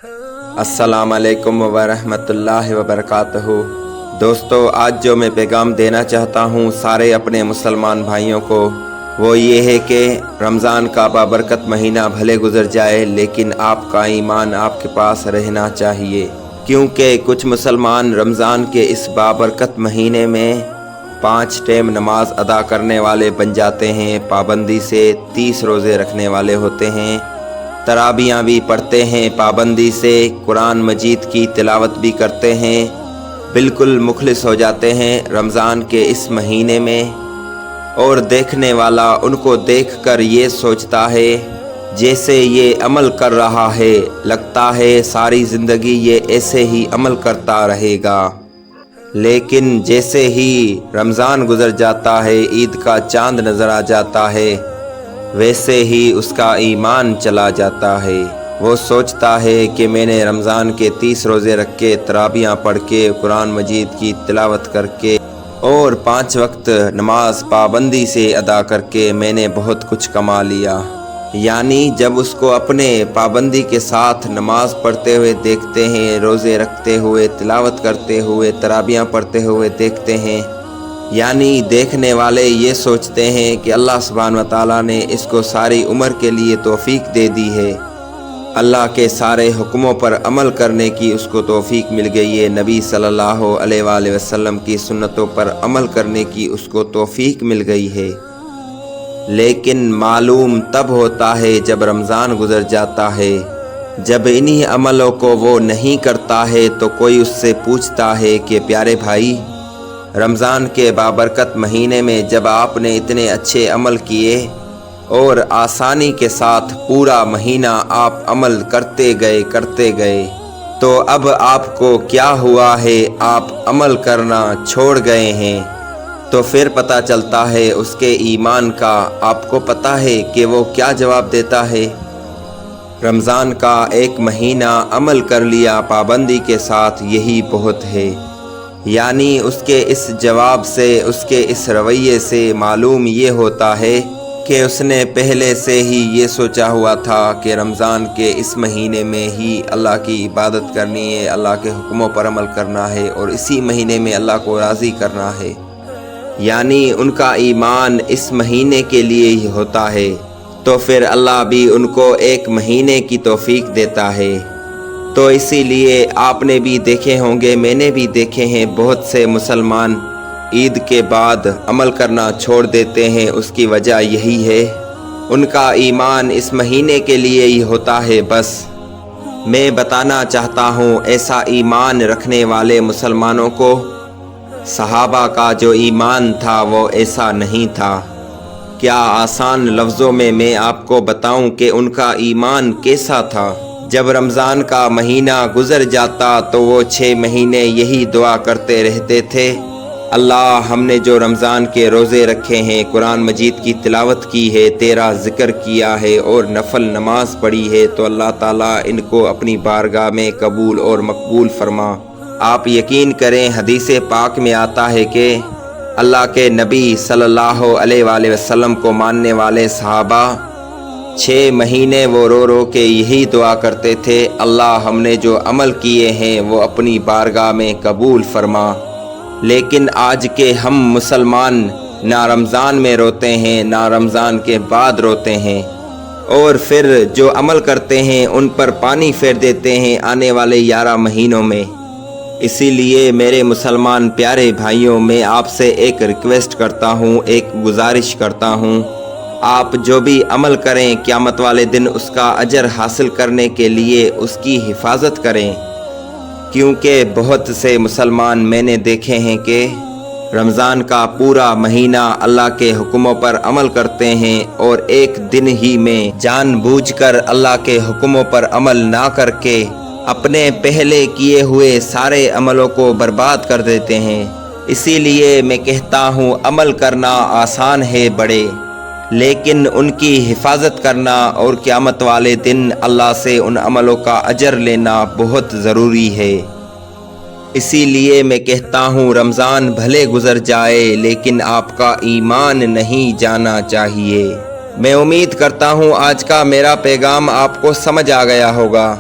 السلام علیکم ورحمۃ اللہ وبرکاتہ۔ دوستو، آج جو میں پیغام دینا چاہتا ہوں سارے اپنے مسلمان بھائیوں کو، وہ یہ ہے کہ رمضان کا بابرکت مہینہ بھلے گزر جائے لیکن آپ کا ایمان آپ کے پاس رہنا چاہیے، کیونکہ کچھ مسلمان رمضان کے اس بابرکت مہینے میں 5 ٹائم نماز ادا کرنے والے بن جاتے ہیں، پابندی سے 30 روزے رکھنے والے ہوتے ہیں، تراویحیں بھی پڑھتے ہیں پابندی سے، قرآن مجید کی تلاوت بھی کرتے ہیں، بالکل مخلص ہو جاتے ہیں رمضان کے اس مہینے میں، اور دیکھنے والا ان کو دیکھ کر یہ سوچتا ہے جیسے یہ عمل کر رہا ہے، لگتا ہے ساری زندگی یہ ایسے ہی عمل کرتا رہے گا، لیکن جیسے ہی رمضان گزر جاتا ہے، عید کا چاند نظر آ جاتا ہے، ویسے ہی اس کا ایمان چلا جاتا ہے۔ وہ سوچتا ہے کہ میں نے رمضان کے 30 روزے رکھ کے، تراویحیں پڑھ کے، قرآن مجید کی تلاوت کر کے اور 5 وقت نماز پابندی سے ادا کر کے میں نے بہت کچھ کما لیا۔ یعنی جب اس کو اپنے پابندی کے ساتھ نماز پڑھتے ہوئے دیکھتے ہیں، روزے رکھتے ہوئے، تلاوت کرتے ہوئے، تراویحیں پڑھتے ہوئے دیکھتے ہیں، یعنی دیکھنے والے یہ سوچتے ہیں کہ اللہ سبحانہ وتعالیٰ نے اس کو ساری عمر کے لیے توفیق دے دی ہے، اللہ کے سارے حکموں پر عمل کرنے کی اس کو توفیق مل گئی ہے، نبی صلی اللہ علیہ وآلہ وسلم کی سنتوں پر عمل کرنے کی اس کو توفیق مل گئی ہے، لیکن معلوم تب ہوتا ہے جب رمضان گزر جاتا ہے، جب انہی عملوں کو وہ نہیں کرتا ہے تو کوئی اس سے پوچھتا ہے کہ پیارے بھائی، رمضان کے بابرکت مہینے میں جب آپ نے اتنے اچھے عمل کیے اور آسانی کے ساتھ پورا مہینہ آپ عمل کرتے گئے تو اب آپ کو کیا ہوا ہے، آپ عمل کرنا چھوڑ گئے ہیں؟ تو پھر پتہ چلتا ہے اس کے ایمان کا۔ آپ کو پتہ ہے کہ وہ کیا جواب دیتا ہے؟ رمضان کا 1 مہینہ عمل کر لیا پابندی کے ساتھ، یہی بہت ہے۔ یعنی اس کے اس جواب سے، اس کے اس رویے سے معلوم یہ ہوتا ہے کہ اس نے پہلے سے ہی یہ سوچا ہوا تھا کہ رمضان کے اس مہینے میں ہی اللہ کی عبادت کرنی ہے، اللہ کے حکموں پر عمل کرنا ہے اور اسی مہینے میں اللہ کو راضی کرنا ہے، یعنی ان کا ایمان اس مہینے کے لیے ہی ہوتا ہے، تو پھر اللہ بھی ان کو 1 مہینے کی توفیق دیتا ہے۔ تو اسی لیے آپ نے بھی دیکھے ہوں گے، میں نے بھی دیکھے ہیں، بہت سے مسلمان عید کے بعد عمل کرنا چھوڑ دیتے ہیں، اس کی وجہ یہی ہے، ان کا ایمان اس مہینے کے لیے ہی ہوتا ہے بس۔ میں بتانا چاہتا ہوں ایسا ایمان رکھنے والے مسلمانوں کو، صحابہ کا جو ایمان تھا وہ ایسا نہیں تھا۔ کیا آسان لفظوں میں آپ کو بتاؤں کہ ان کا ایمان کیسا تھا؟ جب رمضان کا مہینہ گزر جاتا تو وہ 6 مہینے یہی دعا کرتے رہتے تھے، اللہ ہم نے جو رمضان کے روزے رکھے ہیں، قرآن مجید کی تلاوت کی ہے، تیرا ذکر کیا ہے اور نفل نماز پڑھی ہے، تو اللہ تعالیٰ ان کو اپنی بارگاہ میں قبول اور مقبول فرما۔ آپ یقین کریں، حدیث پاک میں آتا ہے کہ اللہ کے نبی صلی اللہ علیہ وآلہ وسلم کو ماننے والے صحابہ 6 مہینے وہ رو رو کے یہی دعا کرتے تھے، اللہ ہم نے جو عمل کیے ہیں وہ اپنی بارگاہ میں قبول فرما۔ لیکن آج کے ہم مسلمان نہ رمضان میں روتے ہیں، نہ رمضان کے بعد روتے ہیں، اور پھر جو عمل کرتے ہیں ان پر پانی پھیر دیتے ہیں آنے والے 11 مہینوں میں۔ اسی لیے میرے مسلمان پیارے بھائیوں، میں آپ سے ایک ریکویسٹ کرتا ہوں، ایک گزارش کرتا ہوں، آپ جو بھی عمل کریں قیامت والے دن اس کا اجر حاصل کرنے کے لیے اس کی حفاظت کریں، کیونکہ بہت سے مسلمان میں نے دیکھے ہیں کہ رمضان کا پورا مہینہ اللہ کے حکموں پر عمل کرتے ہیں اور ایک دن ہی میں جان بوجھ کر اللہ کے حکموں پر عمل نہ کر کے اپنے پہلے کیے ہوئے سارے عملوں کو برباد کر دیتے ہیں۔ اسی لیے میں کہتا ہوں عمل کرنا آسان ہے بڑے، لیکن ان کی حفاظت کرنا اور قیامت والے دن اللہ سے ان عملوں کا اجر لینا بہت ضروری ہے۔ اسی لیے میں کہتا ہوں رمضان بھلے گزر جائے لیکن آپ کا ایمان نہیں جانا چاہیے۔ میں امید کرتا ہوں آج کا میرا پیغام آپ کو سمجھ آ گیا ہوگا۔